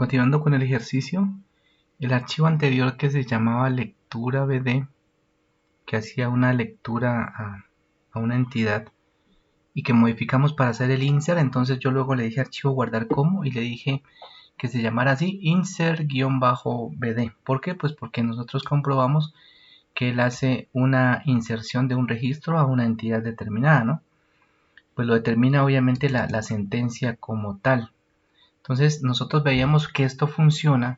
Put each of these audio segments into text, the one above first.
Continuando con el ejercicio, el archivo anterior que se llamaba lectura BD, que hacía una lectura a una entidad y que modificamos para hacer el insert, entonces yo luego le dije archivo guardar como y le dije que se llamara así insert-bd. ¿Por qué? Pues porque nosotros comprobamos que él hace una inserción de un registro a una entidad determinada, ¿no? Pues lo determina obviamente la sentencia como tal. Entonces nosotros veíamos que esto funciona,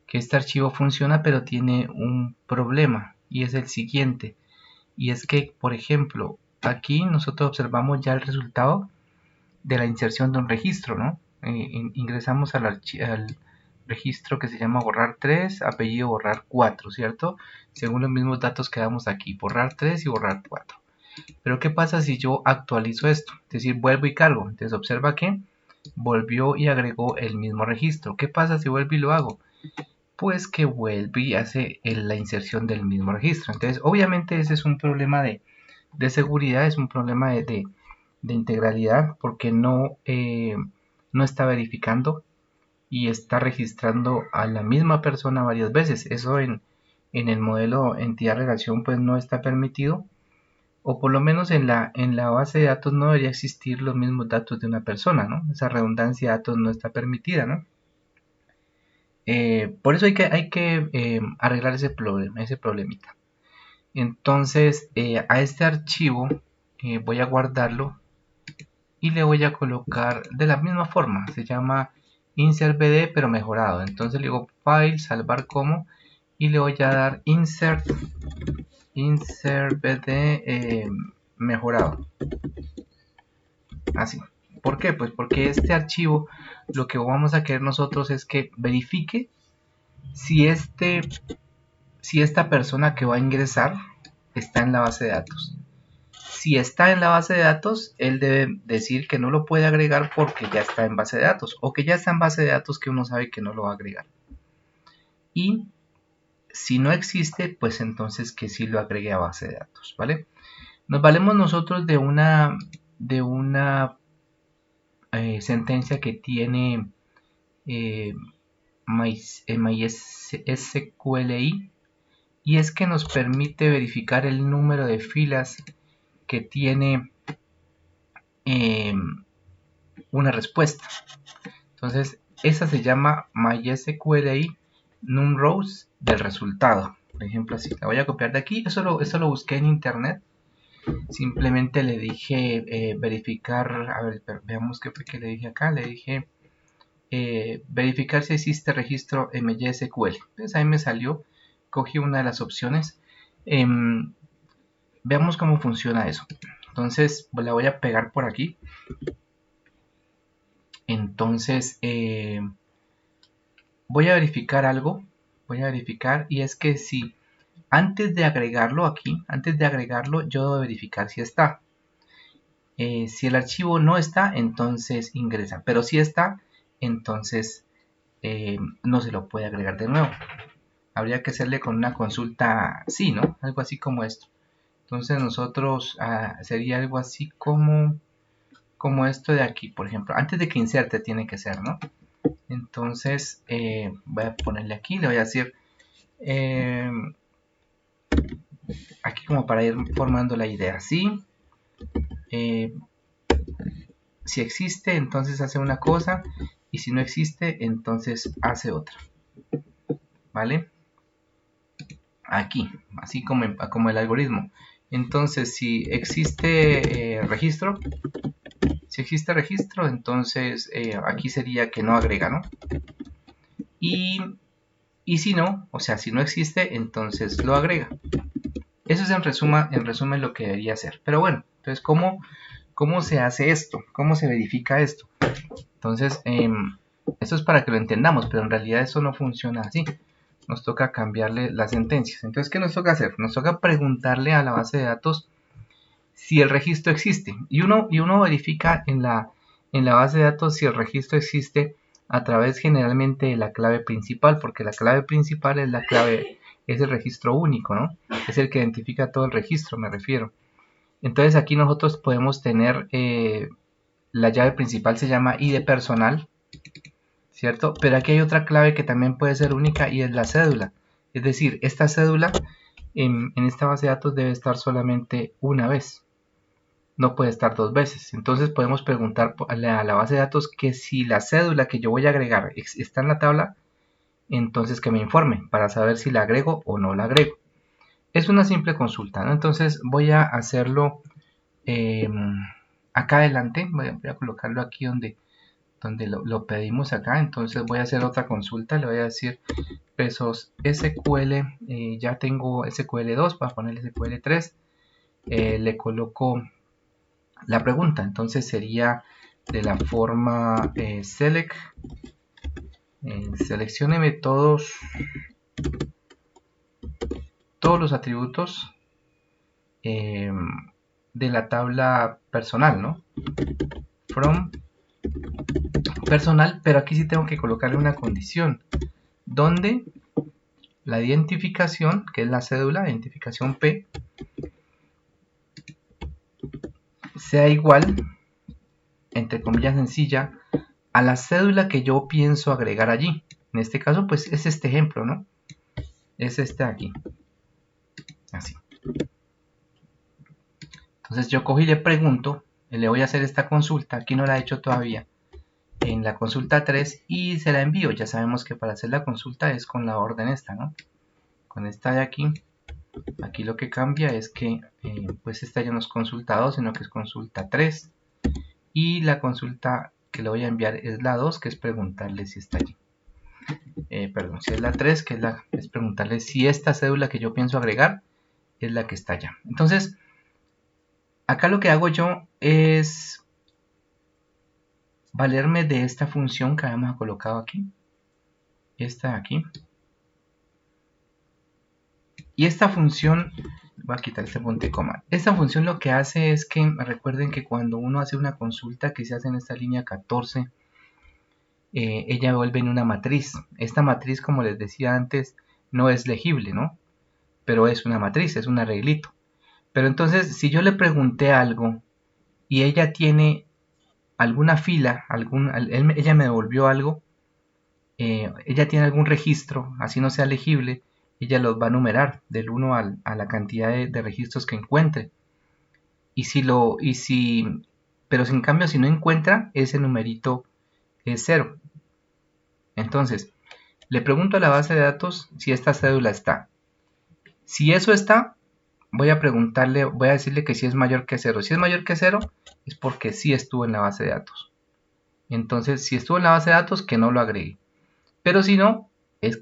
que este archivo funciona, pero tiene un problema y es el siguiente. Y es que, por ejemplo, aquí nosotros observamos ya el resultado de la inserción de un registro, ¿no? Ingresamos al registro que se llama borrar 3, apellido borrar 4, ¿cierto? Según los mismos datos que damos aquí, borrar 3 y borrar 4. Pero ¿qué pasa si yo actualizo esto? Es decir, vuelvo y cargo. Entonces observa que volvió y agregó el mismo registro. ¿Qué pasa si vuelvo y lo hago? Pues que vuelve y hace la inserción del mismo registro. Entonces, obviamente ese es un problema de seguridad, es un problema de integralidad, porque no está verificando y está registrando a la misma persona varias veces. Eso en el modelo entidad-relación pues no está permitido, o por lo menos en la base de datos no debería existir los mismos datos de una persona, ¿no? Esa redundancia de datos no está permitida, ¿no? Por eso hay que arreglar ese problemita. Entonces, a este archivo voy a guardarlo y le voy a colocar de la misma forma. Se llama insert-bd pero mejorado. Entonces le digo file, salvar como, y le voy a dar insert-bd mejorado. Así. ¿Por qué? Pues porque este archivo lo que vamos a querer nosotros es que verifique si esta persona que va a ingresar está en la base de datos. Si está en la base de datos, él debe decir que no lo puede agregar porque ya está en base de datos, o que ya está en base de datos que uno sabe que no lo va a agregar. Y si no existe, pues entonces que sí lo agregue a base de datos, ¿vale? Nos valemos nosotros de una sentencia que tiene MySQLi, y es que nos permite verificar el número de filas que tiene una respuesta. Entonces, esa se llama MySQLi numRows del resultado. Por ejemplo, así. La voy a copiar de aquí. Eso lo busqué en internet. Simplemente le dije verificar. A ver, veamos qué fue que le dije acá. Le dije verificar si existe registro MySQL. Entonces ahí me salió. Cogí una de las opciones. Veamos cómo funciona eso. Entonces la voy a pegar por aquí. Entonces voy a verificar algo. Voy a verificar, y es que si antes de agregarlo aquí, yo debo verificar si está. Si el archivo no está, entonces ingresa. Pero si está, entonces no se lo puede agregar de nuevo. Habría que hacerle con una consulta sí, ¿no? Algo así como esto. Entonces nosotros sería algo así como esto de aquí, por ejemplo. Antes de que inserte tiene que ser, ¿no? Entonces voy a ponerle aquí, le voy a decir aquí como para ir formando la idea. ¿Sí? Si existe, entonces hace una cosa, y si no existe, entonces hace otra. ¿Vale? Aquí, así como el algoritmo. Entonces, si existe registro, entonces aquí sería que no agrega, ¿no? Y si no, o sea, si no existe, entonces lo agrega. Eso es en resumen lo que debería hacer. Pero bueno, entonces, ¿cómo se hace esto? ¿Cómo se verifica esto? Entonces, esto es para que lo entendamos, pero en realidad eso no funciona así. Nos toca cambiarle las sentencias. Entonces, ¿qué nos toca hacer? Nos toca preguntarle a la base de datos si el registro existe. Y uno verifica en la base de datos si el registro existe a través generalmente de la clave principal, porque la clave principal es el registro único, ¿no? Es el que identifica todo el registro, me refiero. Entonces aquí nosotros podemos tener la llave principal, se llama ID personal, ¿cierto? Pero aquí hay otra clave que también puede ser única y es la cédula. Es decir, esta cédula en esta base de datos debe estar solamente una vez. No puede estar dos veces. Entonces podemos preguntar a la base de datos que si la cédula que yo voy a agregar está en la tabla, entonces que me informe para saber si la agrego o no la agrego. Es una simple consulta, ¿no? Entonces voy a hacerlo acá adelante. Voy a colocarlo aquí donde lo pedimos acá. Entonces voy a hacer otra consulta. Le voy a decir pesos SQL. Ya tengo SQL2, voy a poner SQL3. Le coloco la pregunta. Entonces sería de la forma select. Seleccióneme todos los atributos de la tabla personal, ¿no? From personal, pero aquí sí tengo que colocarle una condición, donde la identificación, que es la cédula, identificación P, sea igual, entre comillas sencilla, a la cédula que yo pienso agregar allí. En este caso, pues es este ejemplo, ¿no? Es este aquí. Así. Entonces yo cojo y le pregunto, le voy a hacer esta consulta, aquí no la he hecho todavía, en la consulta 3 y se la envío. Ya sabemos que para hacer la consulta es con la orden esta, ¿no? Con esta de aquí. Aquí lo que cambia es que pues esta ya no es consulta 2, sino que es consulta 3. Y la consulta que le voy a enviar es la 2, que es preguntarle si está allí. Perdón, si es la 3, que es preguntarle si esta cédula que yo pienso agregar es la que está allá. Entonces, acá lo que hago yo es valerme de esta función que habíamos colocado aquí. Esta de aquí. Y esta función, voy a quitar este punto y coma. Esta función lo que hace es que, recuerden que cuando uno hace una consulta que se hace en esta línea 14, ella vuelve en una matriz. Esta matriz, como les decía antes, no es legible, ¿no? Pero es una matriz, es un arreglito. Pero entonces, si yo le pregunté algo y ella tiene alguna fila, ella me devolvió algo, ella tiene algún registro, así no sea legible, ella los va a numerar del 1 a la cantidad de registros que encuentre. Pero en cambio, si no encuentra, ese numerito es 0. Entonces, le pregunto a la base de datos si esta cédula está. Si eso está, voy a decirle que si es mayor que 0. Si es mayor que 0, es porque sí estuvo en la base de datos. Entonces, si estuvo en la base de datos, que no lo agregue. Pero si no,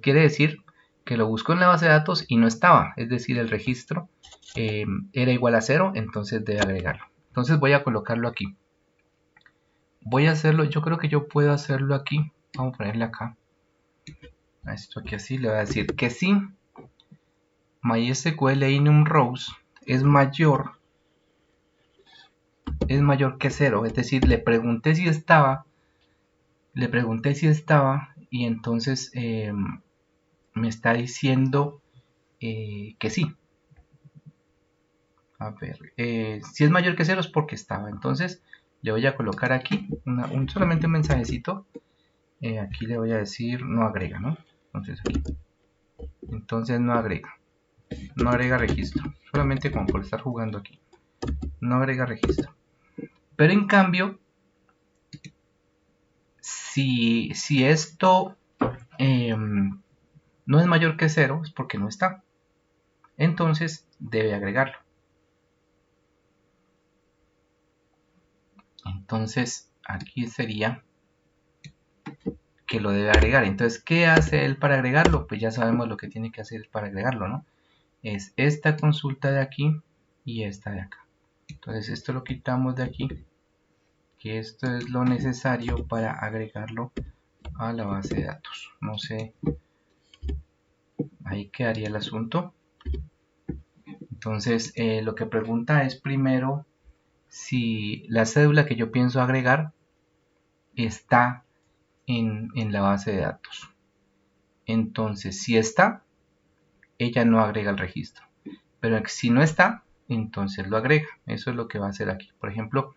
quiere decir que lo buscó en la base de datos y no estaba. Es decir, el registro era igual a 0, entonces debe agregarlo. Entonces voy a colocarlo aquí. Voy a hacerlo, yo creo que yo puedo hacerlo aquí. Vamos a ponerle acá. A esto aquí así, le voy a decir que sí. MySQL enum rows es mayor que 0. Es decir, le pregunté si estaba y entonces me está diciendo que sí. A ver, si es mayor que 0 es porque estaba. Entonces le voy a colocar aquí solamente un mensajecito. Aquí le voy a decir no agrega, ¿no? Entonces no agrega. No agrega registro. Solamente como por estar jugando aquí. No agrega registro. Pero en cambio, si esto no es mayor que 0, es porque no está. Entonces debe agregarlo. Entonces aquí sería que lo debe agregar. Entonces, ¿qué hace él para agregarlo? Pues ya sabemos lo que tiene que hacer para agregarlo, ¿no? Es esta consulta de aquí y esta de acá. Entonces esto lo quitamos de aquí, que esto es lo necesario para agregarlo a la base de datos. No sé, ahí quedaría el asunto. Entonces lo que pregunta es primero si la cédula que yo pienso agregar está en la base de datos. Entonces, si está, ella no agrega el registro. Pero si no está, entonces lo agrega. Eso es lo que va a hacer aquí. Por ejemplo,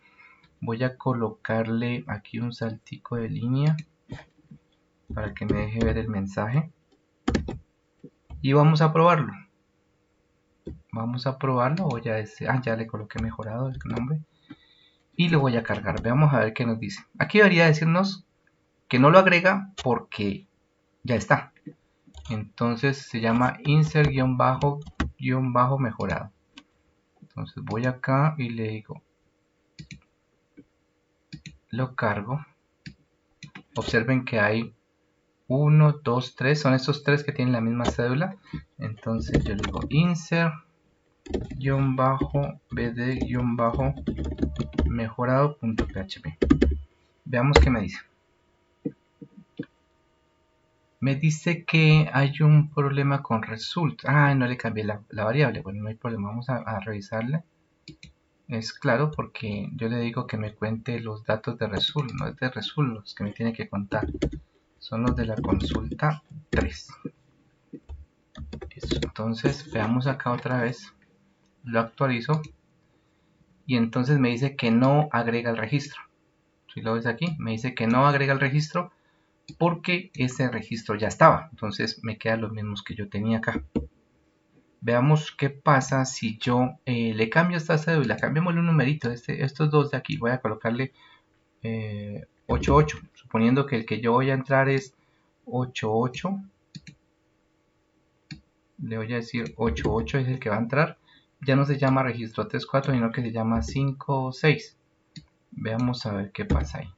voy a colocarle aquí un saltico de línea. para que me deje ver el mensaje. Y vamos a probarlo. Voy a decir, ya le coloqué mejorado el nombre. Y lo voy a cargar. Veamos a ver qué nos dice. Aquí debería decirnos que no lo agrega porque ya está. Entonces se llama insert-mejorado. Entonces voy acá y le digo, lo cargo. Observen que hay 1, 2, 3, son estos tres que tienen la misma cédula. Entonces yo le digo insert-bd-mejorado.php. Veamos qué me dice. Me dice que hay un problema con result. No le cambié la variable. Bueno, no hay problema. Vamos a revisarle. Es claro porque yo le digo que me cuente los datos de result. No es de result los que me tiene que contar. Son los de la consulta 3. Eso. Entonces veamos acá otra vez. Lo actualizo. Y entonces me dice que no agrega el registro. Si lo ves aquí, me dice que no agrega el registro porque ese registro ya estaba. Entonces me quedan los mismos que yo tenía acá. Veamos qué pasa si yo le cambio esta cédula. Cambiémosle un numerito. Estos dos de aquí. Voy a colocarle 88. Suponiendo que el que yo voy a entrar es 88. Le voy a decir 88 es el que va a entrar. Ya no se llama registro 34, sino que se llama 56. Veamos a ver qué pasa ahí.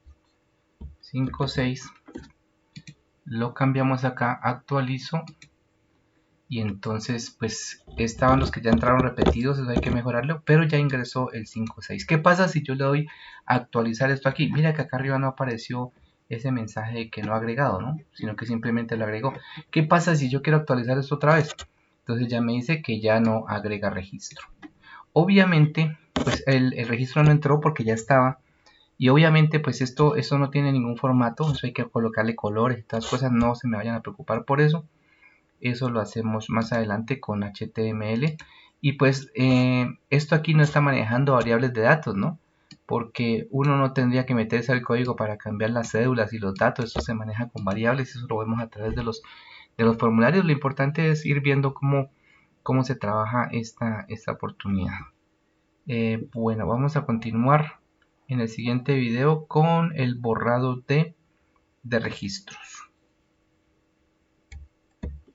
56. Lo cambiamos acá, actualizo. Y entonces pues estaban los que ya entraron repetidos, eso hay que mejorarlo, pero ya ingresó el 56. ¿Qué pasa si yo le doy a actualizar esto aquí? Mira que acá arriba no apareció ese mensaje de que no ha agregado, ¿no? Sino que simplemente lo agregó. ¿Qué pasa si yo quiero actualizar esto otra vez? Entonces ya me dice que ya no agrega registro. Obviamente pues el registro no entró porque ya estaba. Y obviamente pues esto no tiene ningún formato, eso hay que colocarle colores y todas las cosas, no se me vayan a preocupar por eso. Eso lo hacemos más adelante con HTML. Y pues esto aquí no está manejando variables de datos, ¿no? Porque uno no tendría que meterse al código para cambiar las cédulas y los datos. Eso se maneja con variables, eso lo vemos a través de los formularios. Lo importante es ir viendo cómo se trabaja esta oportunidad. Bueno, vamos a continuar en el siguiente video con el borrado de registros.